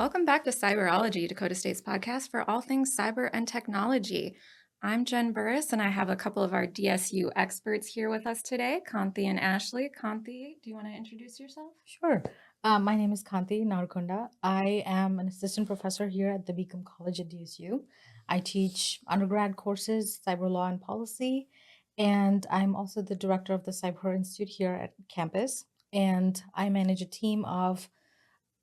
Welcome back to Cyberology, Dakota State's podcast for all things cyber and technology. I'm Jen Burris, and I have a couple of our DSU experts here with us today, Kanthi and Ashley. Kanthi, do you want to introduce yourself? Sure. My name is Kanthi Narukonda. I am an assistant professor here at the Beacom College at DSU. I teach undergrad courses, cyber law and policy, and I'm also the director of the CybHER Institute here at campus. And I manage a team of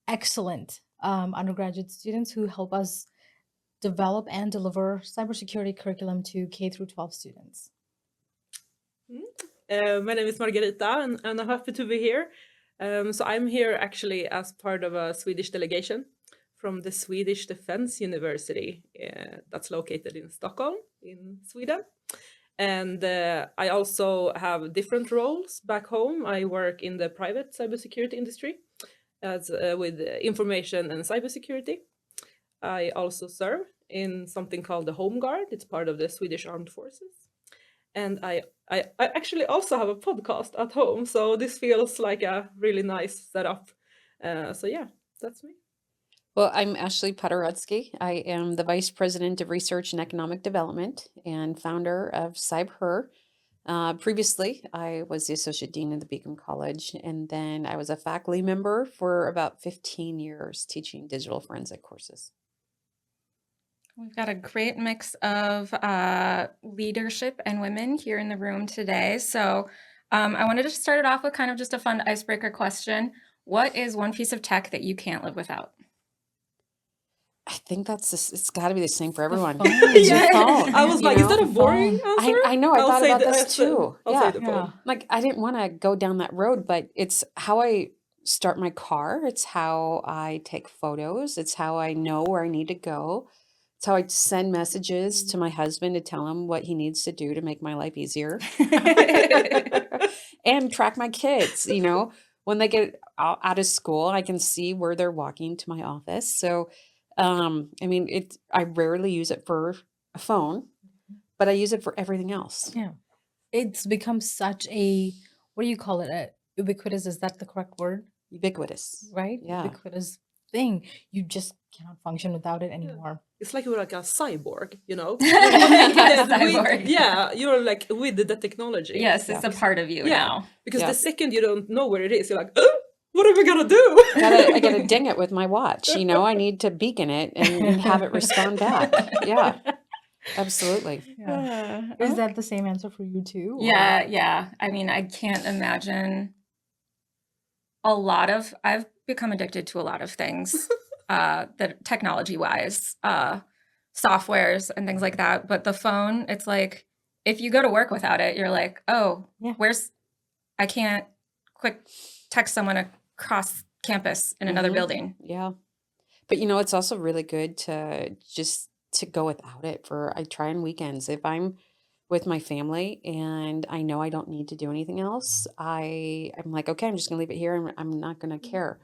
excellent undergraduate students who help us develop and deliver cybersecurity curriculum to K through 12 students. My name is Margarita, and I'm happy to be here. So I'm here actually as part of a Swedish delegation from the Swedish Defence University that's located in Stockholm in Sweden. And I also have different roles back home. I work in the private cybersecurity industry as with information and cybersecurity. I also serve in something called the Home Guard. It's part of the Swedish Armed Forces. And I actually also have a podcast at home, so this feels like a really nice setup. So yeah, that's me. Well, I'm Ashley Podhradsky. I am the Vice President of Research and Economic Development and founder of CybHER. Previously, I was the Associate Dean of the Beacom College, and then I was a faculty member for about 15 years teaching digital forensic courses. We've got a great mix of leadership and women here in the room today. So I wanted to start it off with kind of just a fun icebreaker question. What is one piece of tech that you can't live without? I think it's got to be the same for everyone. phone. It's your Yeah. phone. I was you like, is know? that a boring answer? I know. I I'll thought say about the- this too. I'll yeah. say the phone. Yeah. Like I didn't want to go down that road, but it's how I start my car. It's how I take photos. It's how I know where I need to go. It's how I send messages to my husband to tell him what he needs to do to make my life easier and track my kids. When they get out of school, I can see where they're walking to my office. So, I rarely use it for a phone, but I use it for everything else. Yeah. It's become such a, what do you call it? A ubiquitous, is that the correct word? Ubiquitous. Right? Yeah. Ubiquitous thing. You just cannot function without it anymore. It's like you're like a cyborg, you know? Cyborg. Yeah, you're like with the technology. Yes, it's a part of you Yeah. now. Because Yeah. the second you don't know where it is, you're like, oh, what are we gonna do? I gotta ding it with my watch. I need to beacon it and have it respond back. Yeah, absolutely. Yeah. Is that the same answer for you too? or- Yeah. I mean, I can't imagine I've become addicted to a lot of things that technology-wise, softwares and things like that. But the phone, it's like, if you go to work without it, you're like, oh, Yeah. I can't quick text someone across campus in another Mhm. building. Yeah. But it's also really good to just to go without it I try on weekends. If I'm with my family and I know I don't need to do anything else, I'm like, okay, I'm just gonna leave it here and I'm not gonna care.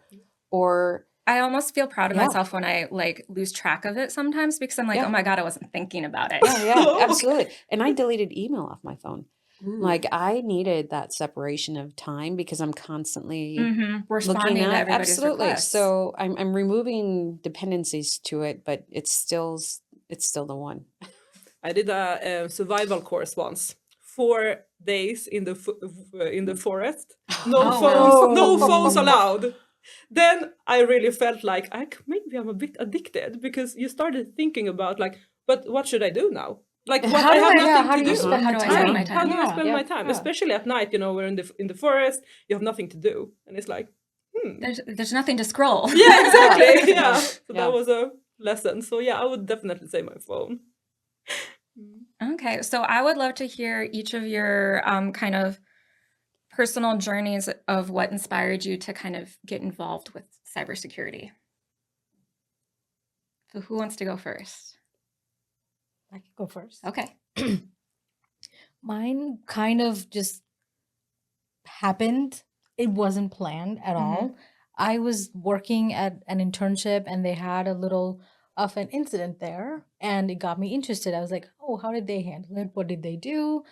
Or I almost feel proud of Yeah. myself when I like lose track of it sometimes because I'm like, Yeah. oh my God, I wasn't thinking about it. yeah, absolutely. And I deleted email off my phone. Ooh. Like I needed that separation of time because I'm constantly Responding looking to at everybody's absolutely. requests. So I'm removing dependencies to it, but it's still the one. I did a survival course once. 4 days in the forest. No Oh, phones, wow. no phones allowed. Then I really felt like maybe I'm a bit addicted because you started thinking about like, but what should I do now? Like, what How I do have I- yeah, nothing how to do you do. spend How the do I spend time? my time? How do I Yeah, spend yeah, my time? yeah. Especially at night, we're in the forest. You have nothing to do, and it's like, There's nothing to scroll. yeah, exactly, Yeah. yeah. So Yeah. that was a lesson. So yeah, I would definitely say my phone. Okay, so I would love to hear each of your kind of personal journeys of what inspired you to kind of get involved with cybersecurity. So who wants to go first? I can go first. Okay. Mine kind of just happened. It wasn't planned at all. I was working at an internship and they had a little of an incident there and it got me interested. I was like, oh, how did they handle it? What did they do?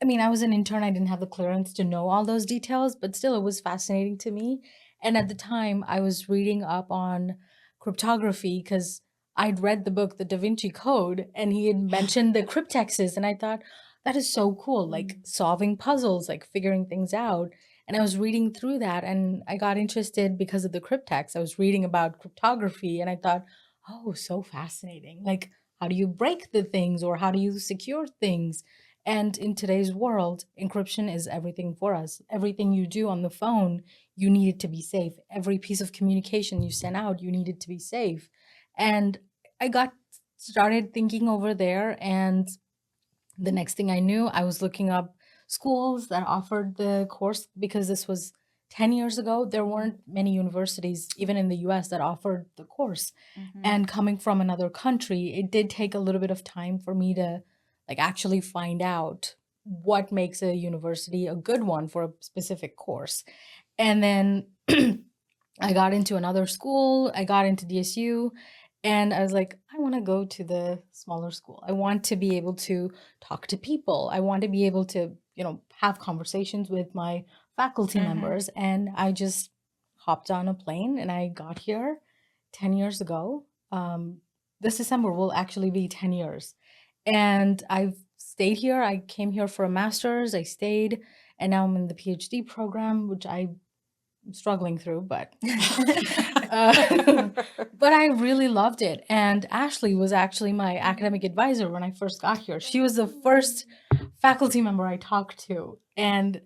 I mean, I was an intern. I didn't have the clearance to know all those details, but still, it was fascinating to me. And at the time, I was reading up on cryptography because I'd read the book, The Da Vinci Code, and he had mentioned the cryptexes. And I thought, that is so cool, like solving puzzles, like figuring things out. And I was reading through that and I got interested because of the cryptex. I was reading about cryptography and I thought, oh, so fascinating. Like, how do you break the things or how do you secure things? And in today's world, encryption is everything for us. Everything you do on the phone, you need it to be safe. Every piece of communication you send out, you need it to be safe. And I got started thinking over there, and the next thing I knew, I was looking up schools that offered the course because this was 10 years ago. There weren't many universities, even in the US, that offered the course. And coming from another country, it did take a little bit of time for me to like actually find out what makes a university a good one for a specific course. And then I got into another school, I got into DSU, and I was like, I want to go to the smaller school. I want to be able to talk to people. I want to be able to, have conversations with my faculty members. And I just hopped on a plane and I got here 10 years ago. This December will actually be 10 years. And I've stayed here. I came here for a master's, I stayed, and now I'm in the PhD program, which I'm struggling through, but but I really loved it. And Ashley was actually my academic advisor when I first got here. She was the first faculty member I talked to, and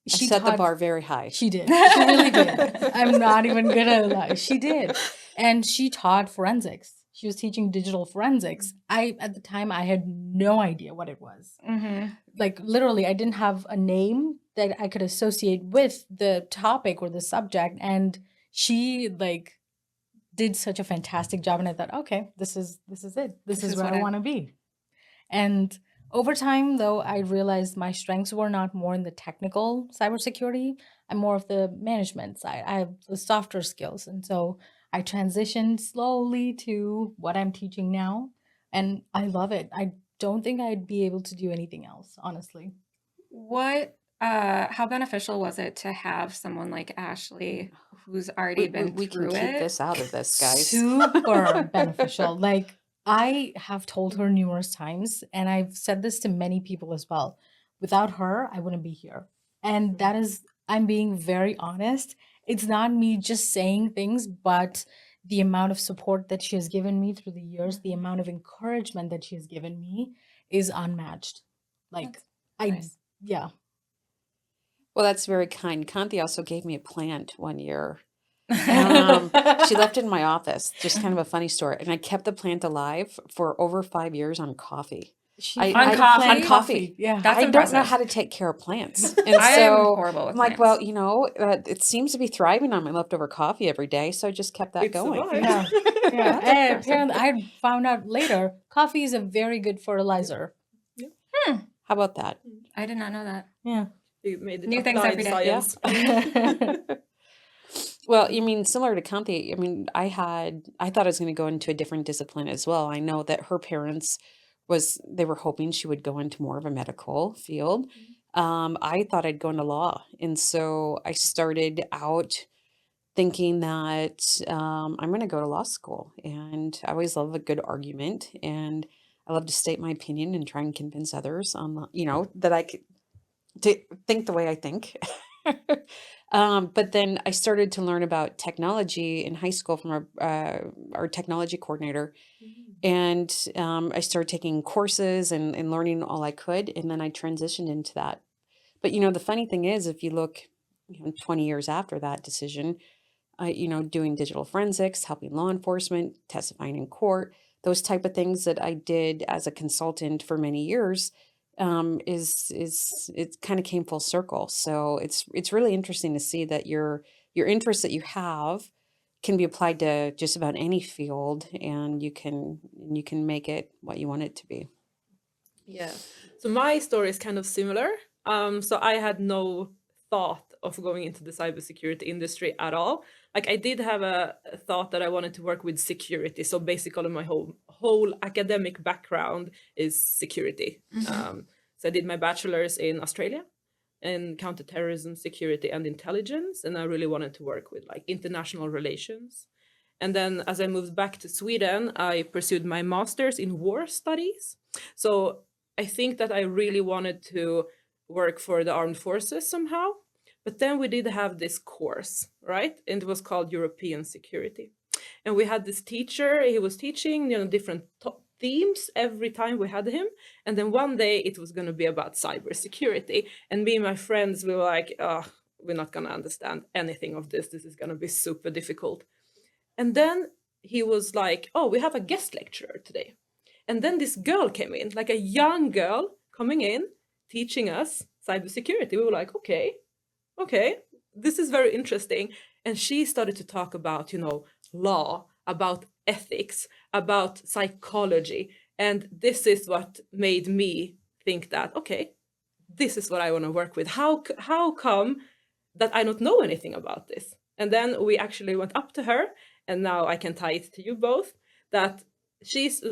She she set the taught- bar very high. She did. She really did. I'm not even gonna lie. She did. And she taught forensics. She was teaching digital forensics. At the time, I had no idea what it was. Like literally, I didn't have a name that I could associate with the topic or the subject. And she like did such a fantastic job. And I thought, okay, this is it. This is where I want to be. And over time, though, I realized my strengths were not more in the technical cybersecurity. I'm more of the management side. I have the softer skills. And so I transitioned slowly to what I'm teaching now. And I love it. I don't think I'd be able to do anything else, honestly. How beneficial was it to have someone like Ashley who's already been we can through keep it? this out of this, guys. Super beneficial. Like, I have told her numerous times, and I've said this to many people as well. Without her, I wouldn't be here. And that is, I'm being very honest. It's not me just saying things, but the amount of support that she has given me through the years, the amount of encouragement that she has given me is unmatched. Like, yeah. Well, that's very kind. Kanthi also gave me a plant one year. She left it in my office. Just kind of a funny story. And I kept the plant alive for over 5 years on coffee. On coffee. Yeah. That's I don't know impressive. how to take care of plants. And I am so horrible with I'm like, plants. well, it seems to be thriving on my leftover coffee every day. So I just kept that going. Yeah. Yeah. And apparently, I found out later, coffee is a very good fertilizer. How about that? I did not know that. Yeah. You made it New things applied every day. science. Well, I mean, similar to Kanthi, I mean, I thought I was going to go into a different discipline as well. I know that her parents they were hoping she would go into more of a medical field. I thought I'd go into law. And so I started out thinking that I'm going to go to law school. And I always love a good argument. And I love to state my opinion and try and convince others on, that I could to think the way I think. But then I started to learn about technology in high school from our technology coordinator. And I started taking courses and learning all I could. And then I transitioned into that. But, the funny thing is, if you look 20 years after that decision, doing digital forensics, helping law enforcement, testifying in court, those type of things that I did as a consultant for many years, it kind of came full circle. So it's really interesting to see that your interests that you have can be applied to just about any field, and you can make it what you want it to be. Yeah. So my story is kind of similar. So I had no thought of going into the cybersecurity industry at all. Like, I did have a thought that I wanted to work with security. So basically my whole academic background is security. So I did my bachelor's in Australia in counterterrorism, security and intelligence. And I really wanted to work with like international relations. And then as I moved back to Sweden, I pursued my master's in war studies. So I think that I really wanted to work for the armed forces somehow. But then we did have this course, right? And it was called European Security. And we had this teacher, he was teaching, different themes every time we had him. And then one day it was going to be about cybersecurity. And me and my friends, we were like, oh, we're not going to understand anything of this. This is going to be super difficult. And then he was like, oh, we have a guest lecturer today. And then this girl came in, like a young girl coming in, teaching us cybersecurity. We were like, okay, this is very interesting. And she started to talk about, law, about ethics, about psychology. And this is what made me think that, okay, this is what I want to work with. How come that I don't know anything about this? And then we actually went up to her, and now I can tie it to you both, that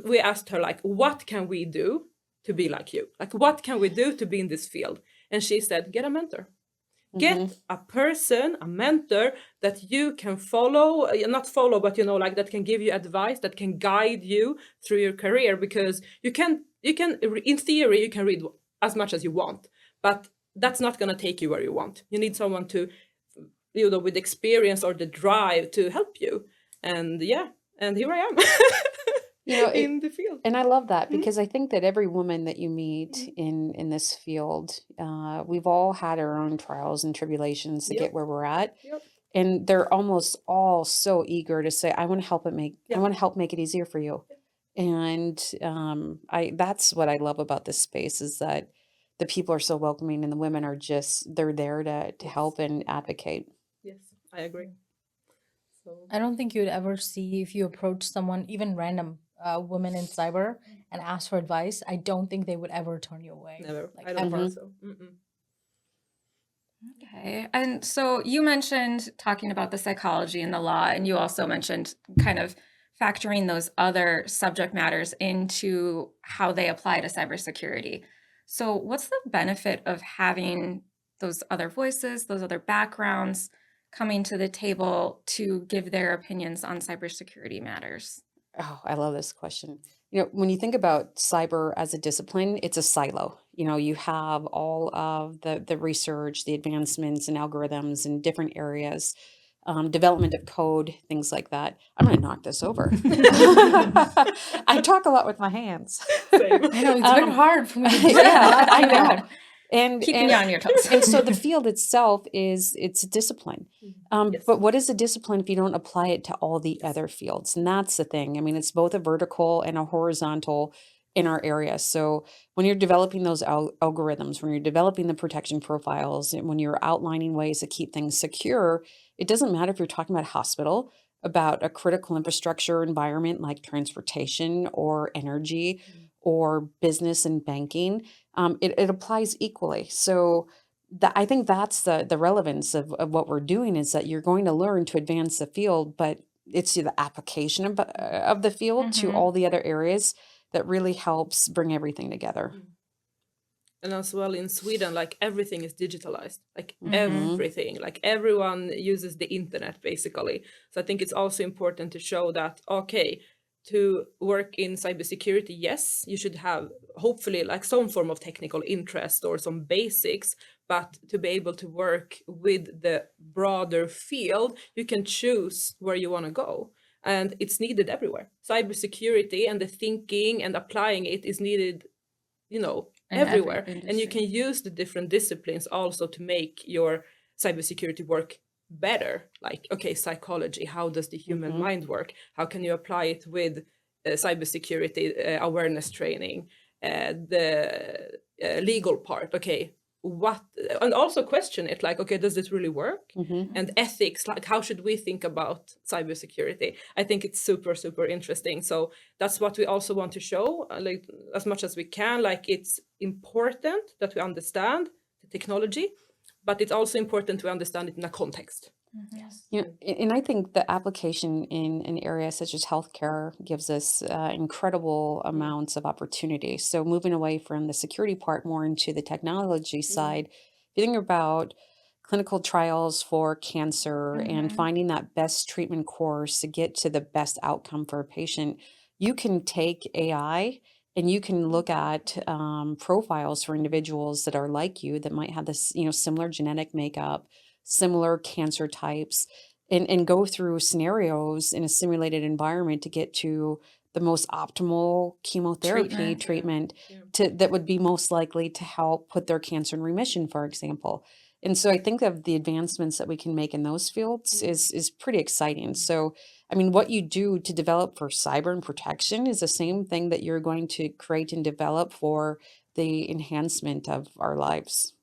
we asked her, like, what can we do to be like you? Like, what can we do to be in this field? And she said, get a mentor. Get a person, a mentor that you can follow, not follow, but like that can give you advice, that can guide you through your career, because you can, in theory, you can read as much as you want, but that's not going to take you where you want. You need someone to, with experience or the drive to help you. And and here I am. In the field. And I love that, because I think that every woman that you meet in this field, we've all had our own trials and tribulations to get where we're at. And they're almost all so eager to say, I want to help I want to help make it easier for you. And that's what I love about this space, is that the people are so welcoming, and the women are they're there to help and advocate. Yes, I agree. So I don't think you'd ever see, if you approach someone, even random women in cyber, and ask for advice, I don't think they would ever turn you away. Never. Like, I don't ever. think so. Okay. And so you mentioned talking about the psychology and the law, and you also mentioned kind of factoring those other subject matters into how they apply to cybersecurity. So what's the benefit of having those other voices, those other backgrounds coming to the table to give their opinions on cybersecurity matters? Oh, I love this question. When you think about cyber as a discipline, it's a silo. You have all of the research, the advancements and algorithms in different areas, development of code, things like that. I'm going to knock this over. I talk a lot with my hands. Same. I know, it's been hard for me to do Yeah, that. I know. And Keeping you on your toes. and so the field itself it's a discipline. Yes. But what is a discipline if you don't apply it to all the other fields? And that's the thing. I mean, it's both a vertical and a horizontal in our area. So when you're developing those algorithms, when you're developing the protection profiles, and when you're outlining ways to keep things secure, it doesn't matter if you're talking about a hospital, about a critical infrastructure environment like transportation or energy or business and banking. It applies equally. So I think that's the relevance of what we're doing, is that you're going to learn to advance the field, but it's the application of the field to all the other areas that really helps bring everything together. And as well in Sweden, like everything is digitalized, like everything, like everyone uses the internet basically. So I think it's also important to show that, okay, to work in cybersecurity, yes, you should have hopefully like some form of technical interest or some basics, but to be able to work with the broader field, you can choose where you want to go. And it's needed everywhere. Cybersecurity and the thinking and applying it is needed, everywhere. And you can use the different disciplines also to make your cybersecurity work better. Like, okay, psychology, how does the human mind work? How can you apply it with cybersecurity awareness training, the legal part? Okay, and also question it, like, okay, does this really work? And ethics, like how should we think about cybersecurity? I think it's super, super interesting. So that's what we also want to show, like as much as we can. Like, it's important that we understand the technology, but it's also important to understand it in a context. Yes. And I think the application in an area such as healthcare gives us incredible amounts of opportunity. So moving away from the security part more into the technology side, if you think about clinical trials for cancer and Mhm. finding that best treatment course to get to the best outcome for a patient, you can take AI and you can look at profiles for individuals that are like you that might have this, similar genetic makeup, similar cancer types, and go through scenarios in a simulated environment to get to the most optimal chemotherapy treatment Yeah. that would be most likely to help put their cancer in remission, for example. And so I think of the advancements that we can make in those fields is pretty exciting. So, I mean, what you do to develop for cyber and protection is the same thing that you're going to create and develop for the enhancement of our lives.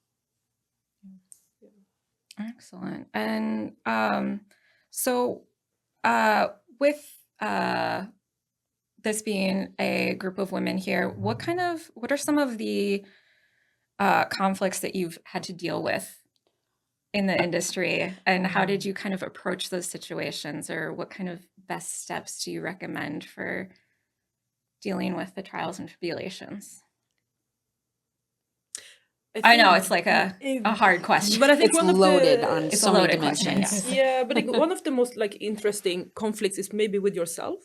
Excellent. And so with this being a group of women here, what are some of the conflicts that you've had to deal with in the industry, and how did you kind of approach those situations, or what kind of best steps do you recommend for dealing with the trials and tribulations? I know it's like a hard question. But I think It's one of loaded the, on It's so a many loaded question, dimensions. yes. yeah, but one of the most like interesting conflicts is maybe with yourself,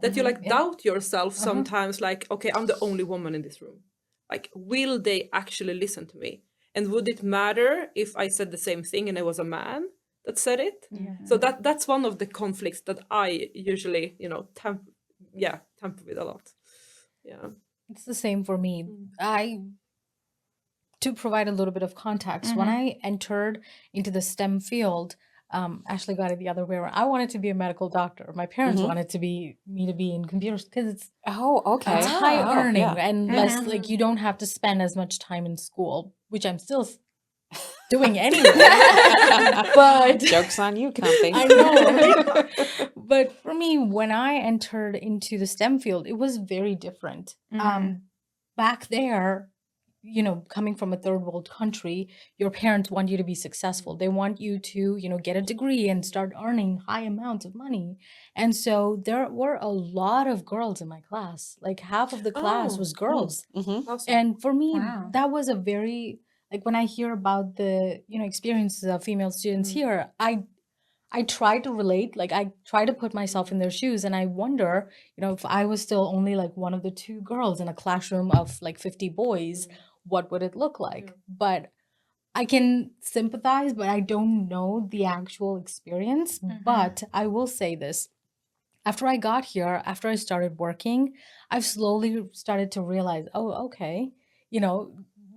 that you like Yeah. doubt yourself sometimes, like, okay, I'm the only woman in this room. Like, will they actually listen to me? And would it matter if I said the same thing and it was a man that said it? Yeah. So that's one of the conflicts that I usually, temper with a lot. Yeah. It's the same for me. To provide a little bit of context, when Mhm. I entered into the STEM field, Ashley got it the other way around. I wanted to be a medical doctor. My parents Mhm. wanted me to be in computers because it's Oh, okay. high Oh, earning yeah. and less like you don't have to spend as much time in school, which I'm still doing anyway. But Joke's on you, Kanthi. I know, right? But for me, when I entered into the STEM field, it was very different. Mhm. Back there, coming from a third world country, your parents want you to be successful. They want you to, get a degree and start earning high amounts of money. And so there were a lot of girls in my class. Like half of the class Oh, was girls. Mhm. Awesome. And for me, Wow. that was a very, like when I hear about the, experiences of female students here, I try to relate, like I try to put myself in their shoes, and I wonder, if I was still only like one of the two girls in a classroom of like 50 boys, what would it look like? But I can sympathize, but I don't know the actual experience. But I will say this. After I got here, after I started working, I've slowly started to realize, oh, okay,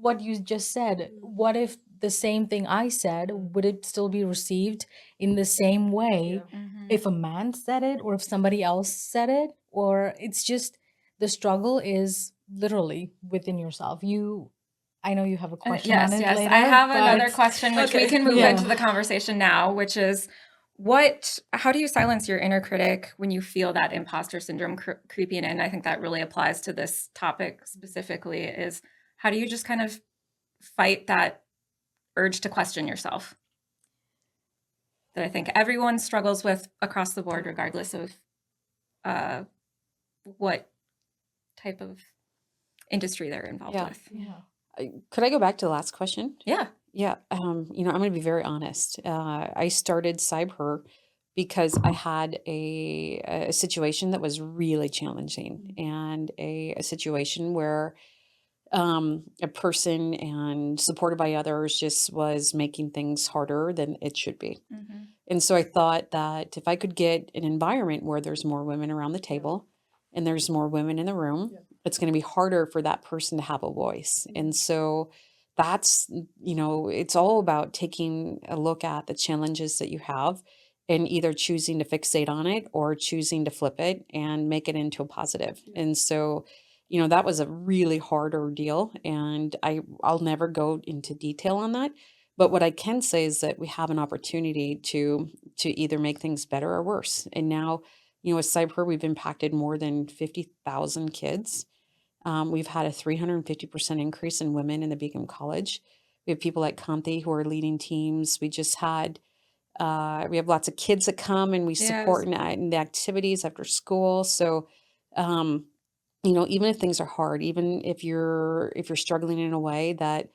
what you just said, what if the same thing I said, would it still be received in the same way Mhm. if a man said it or if somebody else said it? Or it's just the struggle is literally within yourself. I know you have a question on Yes, it yes. later. I have but- another question, which we Okay. can move Yeah. into the conversation now, which is how do you silence your inner critic when you feel that imposter syndrome creeping in? I think that really applies to this topic specifically, is how do you just kind of fight that urge to question yourself that I think everyone struggles with across the board, regardless of what type of industry they're involved Yeah. with. Yeah. Could I go back to the last question? Yeah. Yeah, I'm going to be very honest. I started CybHER because I had a situation that was really challenging, and a situation where a person and supported by others just was making things harder than it should be. Mm-hmm. And so I thought that if I could get an environment where there's more women around the table and there's more women in the room, it's going to be harder for that person to have a voice. And so that's, it's all about taking a look at the challenges that you have and either choosing to fixate on it or choosing to flip it and make it into a positive. And so, that was a really hard ordeal, and I'll never go into detail on that. But what I can say is that we have an opportunity to either make things better or worse. And now, with CybHER, we've impacted more than 50,000 kids. We've had a 350% increase in women in the Beacom College. We have people like Kanthi who are leading teams. We just had, we have lots of kids that come and we support in the activities after school. So, even if things are hard, even if you're struggling in a way that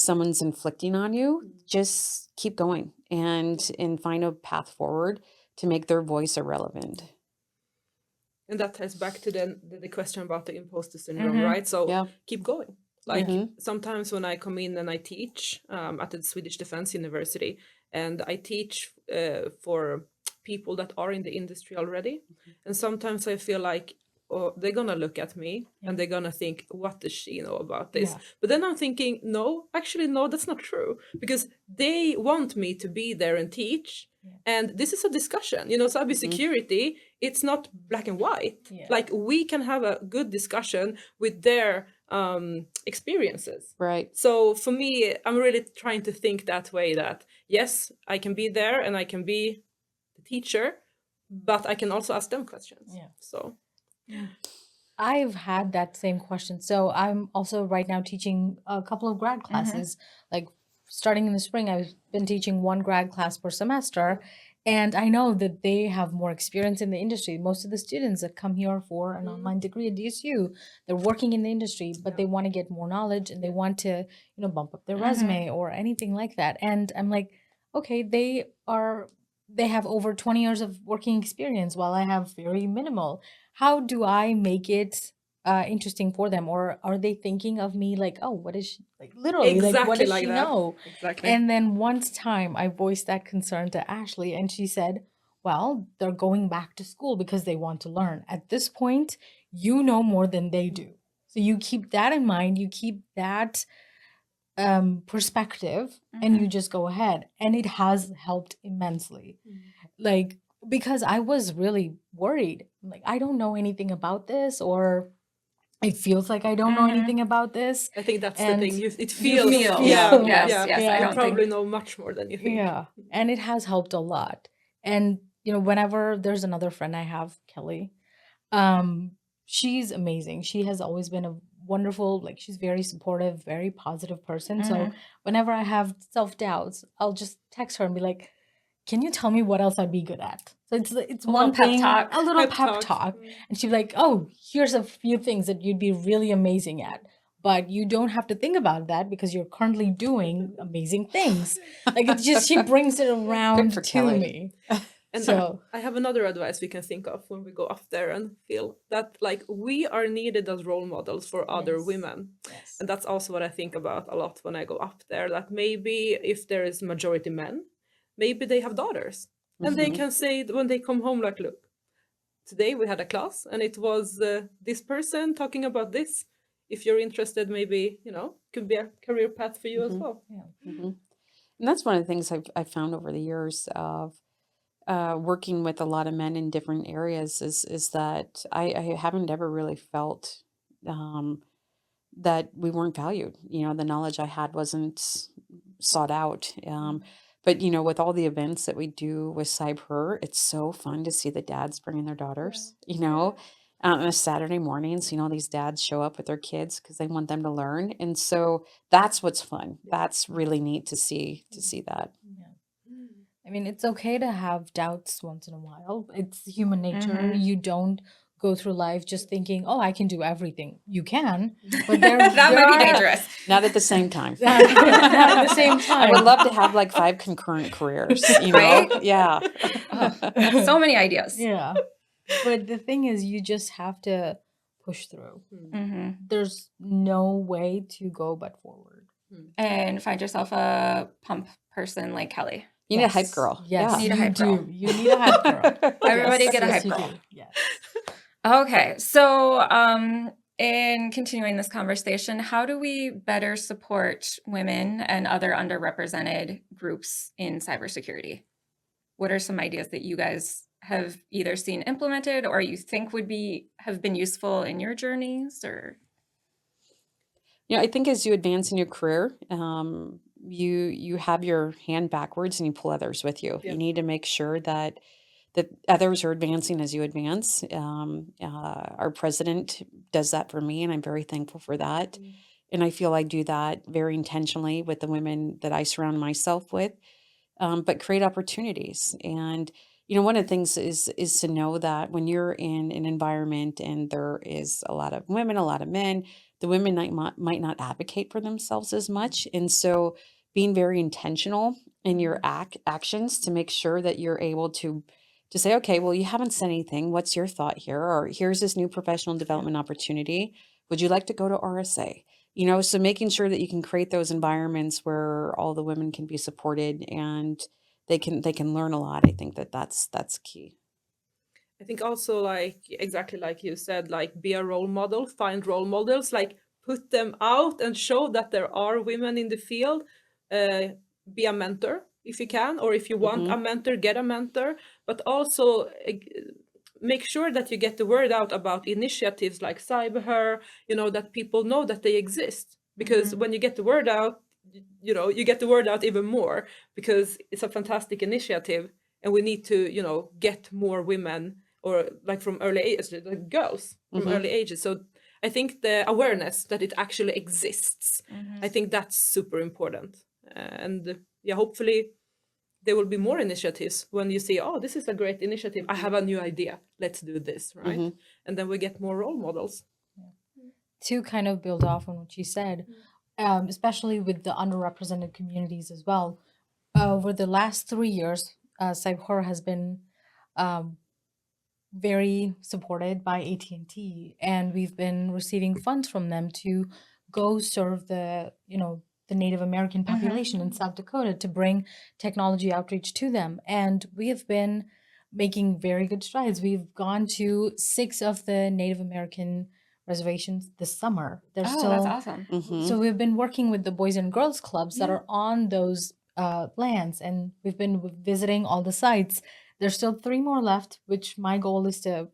someone's inflicting on you, just keep going and find a path forward to make their voice irrelevant. And that ties back to the question about the imposter syndrome, right? So Yeah. keep going. Like Mhm. sometimes when I come in and I teach at the Swedish Defence University, and I teach for people that are in the industry already, and sometimes I feel like, oh, they're gonna look at me and they're gonna think, what does she know about this? Yeah. But then I'm thinking, no, actually, no, that's not true, because they want me to be there and teach. And this is a discussion, cybersecurity, it's not black and white. Yeah. Like we can have a good discussion with their experiences. Right. So for me, I'm really trying to think that way, that yes, I can be there and I can be the teacher, but I can also ask them questions. Yeah. So I've had that same question. So I'm also right now teaching a couple of grad classes. Like starting in the spring, I've been teaching one grad class per semester. And I know that they have more experience in the industry. Most of the students that come here for an online degree at DSU, they're working in the industry, but they want to get more knowledge and they want to, bump up their resume or anything like that. And I'm like, okay, they have over 20 years of working experience while I have very minimal. How do I make it interesting for them? Or are they thinking of me like, oh, what is she, like literally, like what exactly does like she that. know? Exactly. And then once time I voiced that concern to Ashley and she said, well, they're going back to school because they want to learn. At this point, you know more than they do. So you keep that in mind, you keep that perspective, and you just go ahead. And it has helped immensely. Like, because I was really worried. Like, I don't know anything about this, or it feels like I don't know anything about this. I think that's And the thing. It You feels. feel. Yeah. Yes, Yeah. yes. Yeah. I You don't probably think. know much more than you think. Yeah. And it has helped a lot. And, whenever there's another friend I have, Kelly, she's amazing. She has always been a wonderful, like, she's very supportive, very positive person. So whenever I have self-doubts, I'll just text her and be like, can you tell me what else I'd be good at? So it's A one little pep thing, talk. a little Pep pep talk. talk. And she'd be like, oh, here's a few things that you'd be really amazing at. But you don't have to think about that because you're currently doing amazing things. Like, it's just, she brings it around for to Kelly. me. And So I have another advice we can think of when we go up there and feel that like we are needed as role models for other women. yes. And that's also what I think about a lot when I go up there, that maybe if there is majority men, maybe they have daughters. And they can say when they come home, like, look, today we had a class and it was this person talking about this. If you're interested, maybe, could be a career path for you as well. And that's one of the things I've found over the years of working with a lot of men in different areas is that I haven't ever really felt that we weren't valued. The knowledge I had wasn't sought out. But with all the events that we do with CybHER, it's so fun to see the dads bringing their daughters. On a Saturday mornings, these dads show up with their kids because they want them to learn, and so that's what's fun. That's really neat to see that. I mean, it's okay to have doubts once in a while. It's human nature. You don't go through life just thinking, oh, I can do everything. You can, but That might be dangerous. Not at the same time. Not at the same time. I would love to have like 5 concurrent careers, Right? Yeah. So many ideas. Yeah. But the thing is, you just have to push through. There's no way to go but forward. And find yourself a pump person like Kelly. You need a hype girl. Yes, Yeah. Need a you hype do. girl. You need a hype girl. Everybody Yes, get a yes, hype you girl. do. Yes. Okay, so in continuing this conversation, how do we better support women and other underrepresented groups in cybersecurity? What are some ideas that you guys have either seen implemented or you think would have been useful in your journeys? Or I think as you advance in your career, you have your hand backwards and you pull others with you. Yeah. You need to make sure that others are advancing as you advance. Our president does that for me, and I'm very thankful for that. And I feel I do that very intentionally with the women that I surround myself with, but create opportunities. And one of the things is to know that when you're in an environment and there is a lot of women, a lot of men, the women might not advocate for themselves as much. And so being very intentional in your actions to make sure that you're able to say, okay, well, you haven't said anything. What's your thought here? Or here's this new professional development opportunity. Would you like to go to RSA? So making sure that you can create those environments where all the women can be supported and they can learn a lot. I think that's key. I think also, like, exactly like you said, like, be a role model, find role models, like, put them out and show that there are women in the field. Be a mentor if you can, or if you want a mentor, get a mentor, but also make sure that you get the word out about initiatives like CybHER, that people know that they exist. Because when you get the word out, you get the word out even more, because it's a fantastic initiative, and we need to, get more women, or like from early ages, like girls from early ages. So I think the awareness that it actually exists, I think that's super important. And yeah, hopefully there will be more initiatives when you see, oh, this is a great initiative. I have a new idea. Let's do this, right? And then we get more role models. To kind of build off on what you said, especially with the underrepresented communities as well, over the last 3 years, CybHER has been very supported by AT&T, and we've been receiving funds from them to go serve the Native American population in South Dakota, to bring technology outreach to them. And we have been making very good strides. We've gone to 6 of the Native American reservations this summer. That's awesome. So we've been working with the Boys and Girls Clubs that are on those lands, and we've been visiting all the sites. There's still 3 more left, which my goal is to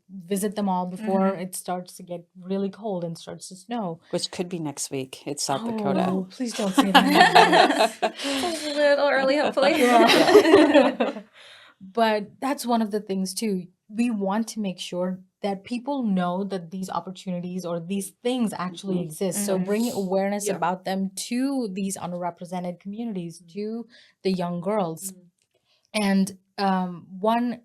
visit them all before it starts to get really cold and starts to snow. Which could be next week. It's South Dakota. Oh, please don't say that. It's a little early, hopefully. But that's one of the things too. We want to make sure that people know that these opportunities or these things actually exist. So bring awareness about them to these underrepresented communities, to the young girls. And one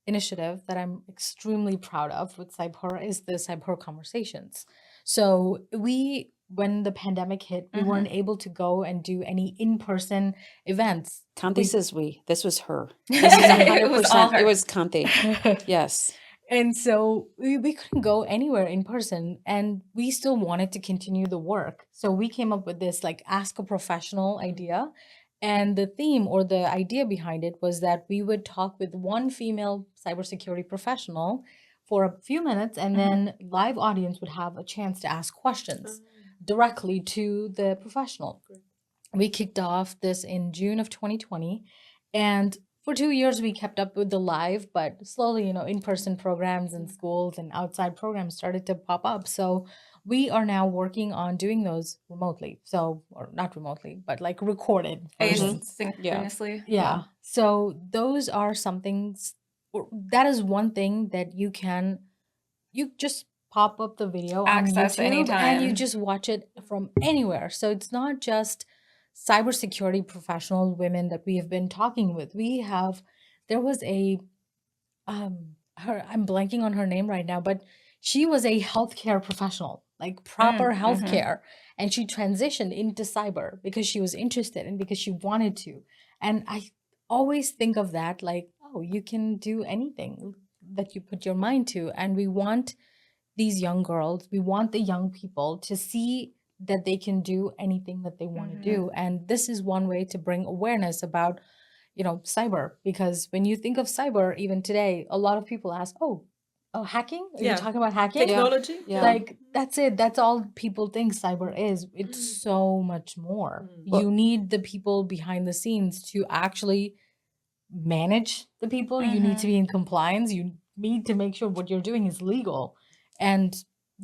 initiative that I'm extremely proud of with CybHER is the CybHER Conversations. So when the pandemic hit, we weren't able to go and do any in-person events. Kanthi says we. This was her. This is 100%. It was Kanthi. Yes. And so we couldn't go anywhere in person, and we still wanted to continue the work. So we came up with this like ask a professional idea. And the theme or the idea behind it was that we would talk with one female cybersecurity professional for a few minutes, and then live audience would have a chance to ask questions directly to the professional. We kicked off this in June of 2020, and for 2 years we kept up with the live, but slowly, in-person programs in schools and outside programs started to pop up. So we are now working on doing those remotely. So, or not remotely, but like recorded. Asynchronously. Yeah. So those are that is one thing that you just pop up the video Access on YouTube anytime. and you just watch it from anywhere. So it's not just cybersecurity professional women that we have been talking with. There was I'm blanking on her name right now, but she was a healthcare professional, like proper healthcare. And she transitioned into cyber because she was interested and because she wanted to. And I always think of that like, oh, you can do anything that you put your mind to. And we want these young girls, we want the young people to see that they can do anything that they want to do. And this is one way to bring awareness about, cyber, because when you think of cyber, even today, a lot of people ask, oh, hacking? Are you talking about hacking? Technology? Yeah. Like, that's it. That's all people think cyber is. It's so much more. You need the people behind the scenes to actually manage the people. You need to be in compliance. You need to make sure what you're doing is legal. And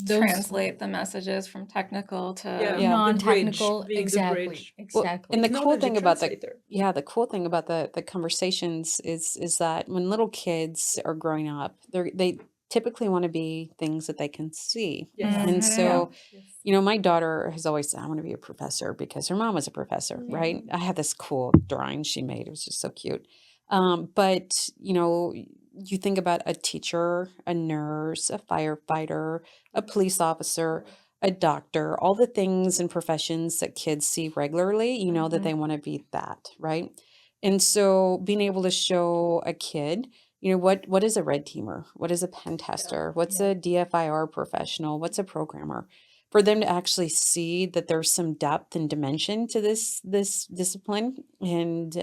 translate the messages from technical to non-technical. The bridge, Exactly. And the cool thing about the cool thing about the conversations is that when little kids are growing up, they typically want to be things that they can see. And so, my daughter has always said, I want to be a professor because her mom was a professor, right? I had this cool drawing she made. It was just so cute. But, you think about a teacher, a nurse, a firefighter, a police officer, a doctor, all the things and professions that kids see regularly, you know that Mhm. they want to be that, right? And so being able to show a kid, you know, what is a red teamer? What is a pen tester? What's Yeah. a DFIR professional? What's a programmer? For them to actually see that there's some depth and dimension to this discipline and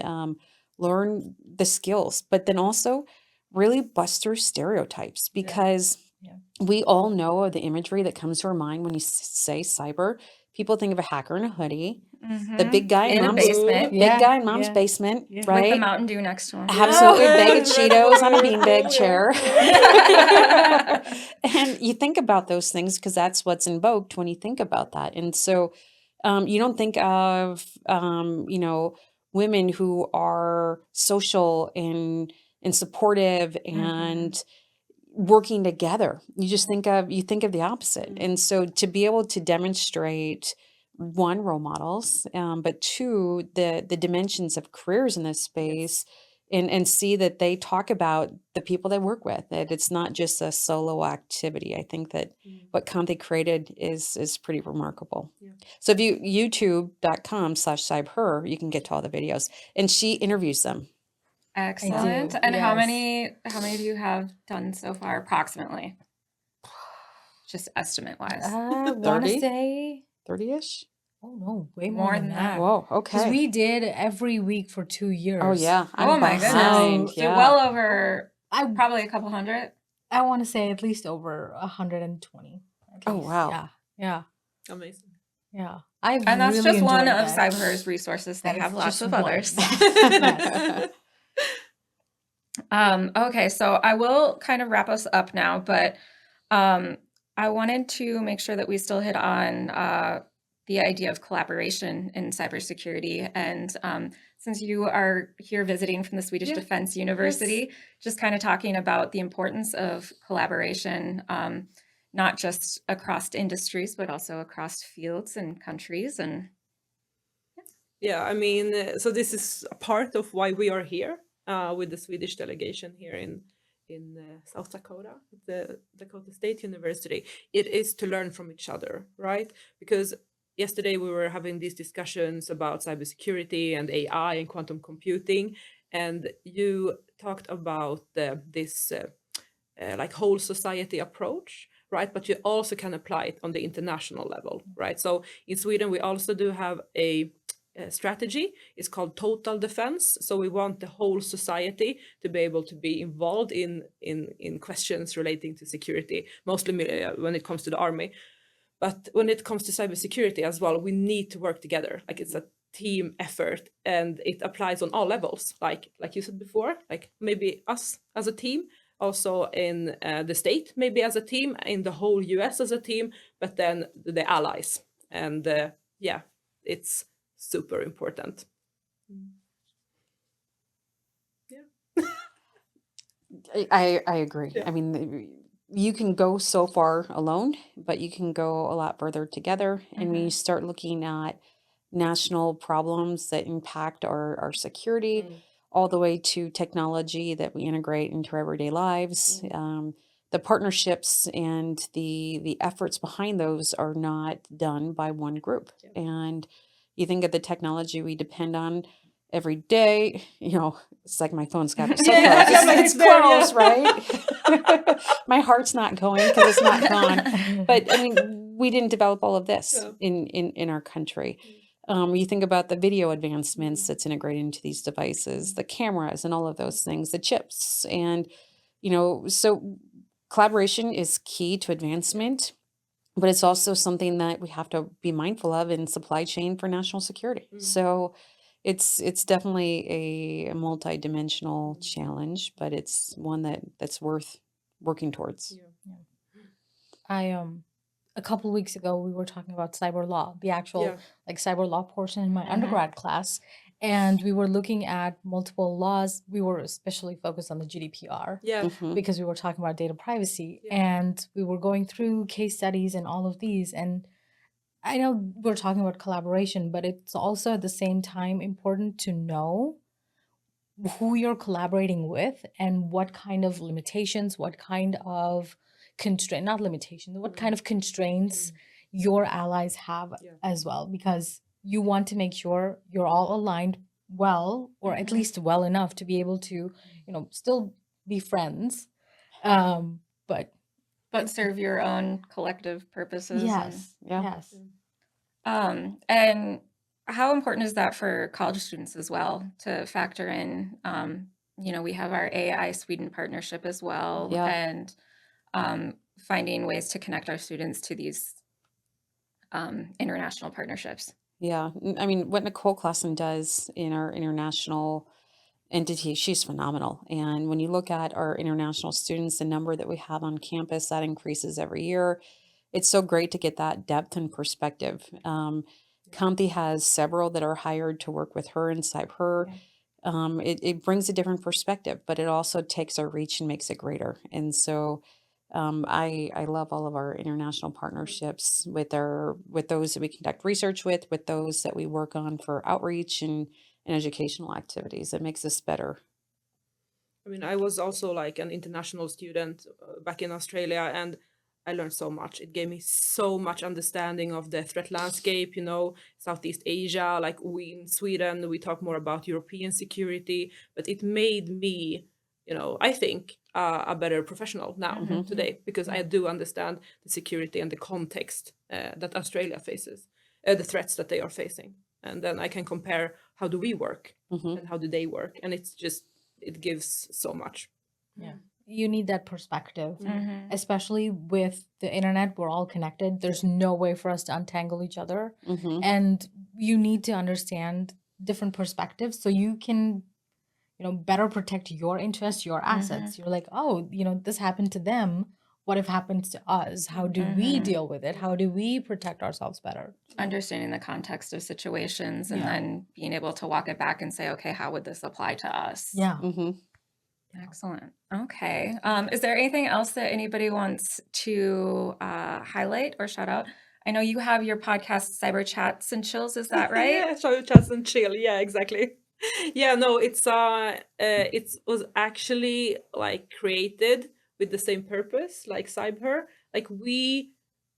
learn the skills, but then also really bust through stereotypes Yeah. because Yeah. we all know of the imagery that comes to our mind when you say cyber. People think of a hacker in a hoodie, the big guy In a mom's basement big Yeah, guy in mom's yeah, basement, yeah. with right? the Mountain Dew next to him. Absolutely, Yeah. bag of Red Cheetos on a Bull, beanbag yeah. chair. And you think about those things because that's what's invoked when you think about that. And so you don't think of, you know, women who are social and supportive and working together. You just think of the opposite. And so to be able to demonstrate one, role models, but two, the dimensions of careers in this space and see that they talk about the people they work with, that it's not just a solo activity. I think that what Kanthi created is pretty remarkable. Yeah. So if you youtube.com/CybHER, you can get to all the videos, and she interviews them. Excellent. do, And how yes. many do you have done so far, approximately? Just estimate wise. I want to 30? say, 30-ish? oh no, way More more than than that. that. Whoa, Because okay. we did every week for 2 years. Oh yeah, I'm Oh my goodness. behind. So Yeah. well over I probably a couple hundred. I want to say at least over 120. At Oh, least. wow. Yeah, yeah, Amazing. yeah. I've And that's really just one enjoyed of that. CybHER's resources. They That have is lots just of one. others. Yes. Okay, so I will kind of wrap us up now, but I wanted to make sure that we still hit on the idea of collaboration in cybersecurity. And since you are here visiting from the Swedish Yeah. Defence University, just kind of talking about the importance of collaboration, not just across industries, but also across fields and countries. And Yeah, I mean, so this is a part of why we are here with the Swedish delegation here in South Dakota, the Dakota State University. It is to learn from each other, right? Because yesterday we were having these discussions about cybersecurity and AI and quantum computing, and you talked about this like whole society approach, right? But you also can apply it on the international level, right? So in Sweden, we also do have a strategy. It's called total defense. So we want the whole society to be able to be involved in questions relating to security, mostly when it comes to the army. But when it comes to cybersecurity as well, we need to work together. Like it's a team effort, and it applies on all levels. Like you said before, like maybe us as a team, also in the state, maybe as a team, in the whole US as a team, but then the allies. And yeah, it's super important. I agree. Yeah. I mean, you can go so far alone, but you can go a lot further together. And when you start looking at national problems that impact our security, all the way to technology that we integrate into our everyday lives, the partnerships and the efforts behind those are not done by one group. And you think of the technology we depend on every day, you know, it's like my phone's got to be so Yeah, close. like It's it's there, close, yeah. right? My heart's not going because it's not gone. But I mean, we didn't develop all of this Yeah. in our country. You think about the video advancements that's integrated into these devices, the cameras and all of those things, the chips. And, you know, so collaboration is key to advancement, but it's also something that we have to be mindful of in supply chain for national security. So it's definitely a multi-dimensional challenge, but it's one that's worth working towards. I a couple weeks ago we were talking about cyber law, the actual Yeah. like cyber law portion in my undergrad class, and we were looking at multiple laws. We were especially focused on the GDPR Yeah. Mhm. because we were talking about data privacy, Yeah. and we were going through case studies and all of these. And I know we're talking about collaboration, but it's also at the same time important to know who you're collaborating with and what kind of limitations, what kind of constraint, not limitation, what kind of constraints your allies have as well, because you want to make sure you're all aligned well, or at least well enough to be able to, still be friends. But serve your own collective purposes. yes, Yeah. yes. And how important is that for college students as well to factor in? We have our AI Sweden partnership as well, Yeah. and finding ways to connect our students to these international partnerships. Yeah. I mean, what Nicole Klassen does in our international entity, she's phenomenal. And when you look at our international students, the number that we have on campus, that increases every year. It's so great to get that depth and perspective. Kanthi has several that are hired to work with her in CybHER. It brings a different perspective, but it also takes our reach and makes it greater. And so I love all of our international partnerships with those that we conduct research with those that we work on for outreach and educational activities. It makes us better. I mean, I was also like an international student back in Australia, and I learned so much. It gave me so much understanding of the threat landscape, Southeast Asia. Like we in Sweden, we talk more about European security, but it made me, I think a better professional now today, because I do understand the security and the context that Australia faces, the threats that they are facing. And then I can compare how do we work and how do they work. And it gives so much. Yeah. You need that perspective, especially with the internet. We're all connected. There's no way for us to untangle each other. And you need to understand different perspectives so you can, better protect your interests, your assets. You're like, oh, this happened to them. What if happens to us? How do we deal with it? How do we protect ourselves better? Understanding the context of situations and then being able to walk it back and say, okay, how would this apply to us? Yeah. Excellent. Okay. Is there anything else that anybody wants to highlight or shout out? I know you have your podcast, Cyber Chats and Chills. Is that right? Yeah, Cyber Chats and Chill. Yeah, exactly. Yeah, no, it was actually like created with the same purpose, like CybHER. Like we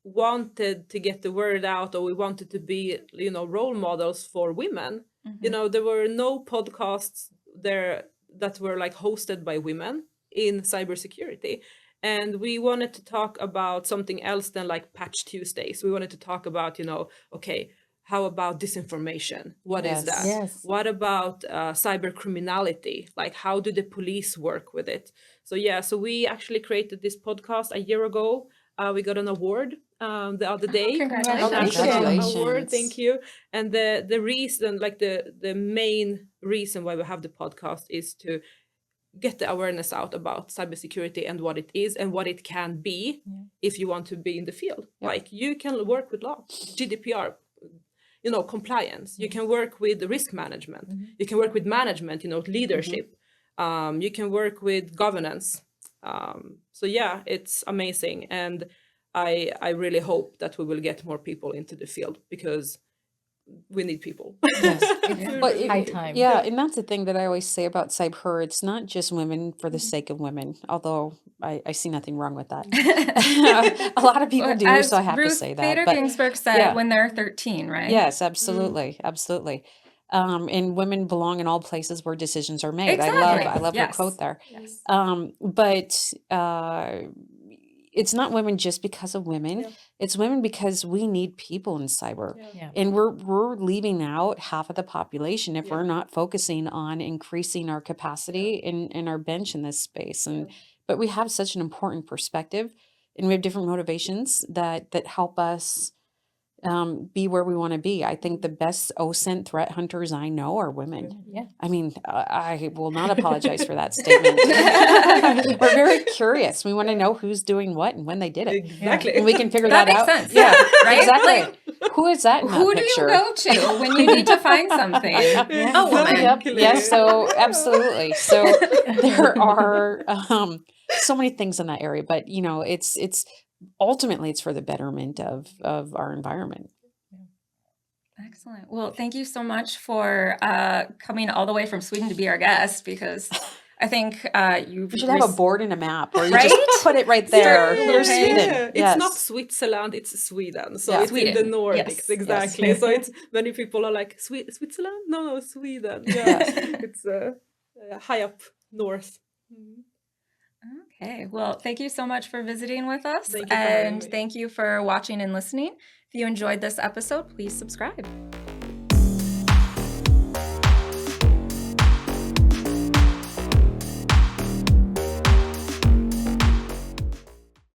wanted to get the word out, or we wanted to be, role models for women. There were no podcasts there that were like hosted by women in cybersecurity. And we wanted to talk about something else than like Patch Tuesdays. We wanted to talk about, okay, how about disinformation? What is that? Yes. What about cyber criminality? Like, how do the police work with it? So we actually created this podcast a year ago. We got an award the other day. Congratulations. National award, thank you. And the reason, like the main reason why we have the podcast is to get the awareness out about cybersecurity and what it is and what it can be if you want to be in the field. Like you can work with law, GDPR, compliance. You can work with risk management. You can work with management, leadership. You can work with governance. So yeah, it's amazing. And I really hope that we will get more people into the field, because we need people. Yes. But high time. Yeah, and that's the thing that I always say about CybHER. It's not just women for the sake of women, although I see nothing wrong with that. A lot of people do, As so I have Ruth to say that. Bader But Ginsburg said, when they're 13, right? yes, absolutely, absolutely. And women belong in all places where decisions are made. Exactly. I love her Yes. quote there. Yes. But it's not women just because of women. Yeah. It's women because we need people in cyber. Yeah. And we're leaving out half of the population if we're not focusing on increasing our capacity and our bench in this space. But we have such an important perspective, and we have different motivations that help us be where we want to be. I think the best OSINT threat hunters I know are women. Yeah. I mean, I will not apologize for that statement. We're very curious. We want to know who's doing what and when they did it. Exactly. And we can figure That that makes out. sense. Yeah, Right? exactly. Like, Who is that in who that do picture? you go to when you need to find something? A woman. Yep. Yes. So absolutely. So there are so many things in that area, but it's ultimately it's for the betterment of our environment. Excellent. Well, thank you so much for coming all the way from Sweden to be our guest, because I think you've We should have a board and a map where you Right? just put it right there. Certainly. Here's Sweden. Yeah, Yes. it's not Switzerland, it's Sweden. So Yeah. it's in the Sweden. Nordics, Yes, yes. exactly. So it's many people are like, Switzerland? No, Sweden. Yeah, it's high up north. Mhm. Okay. Well, thank you so much for visiting with us. Thank you for having And me. thank you for watching and listening. If you enjoyed this episode, please subscribe.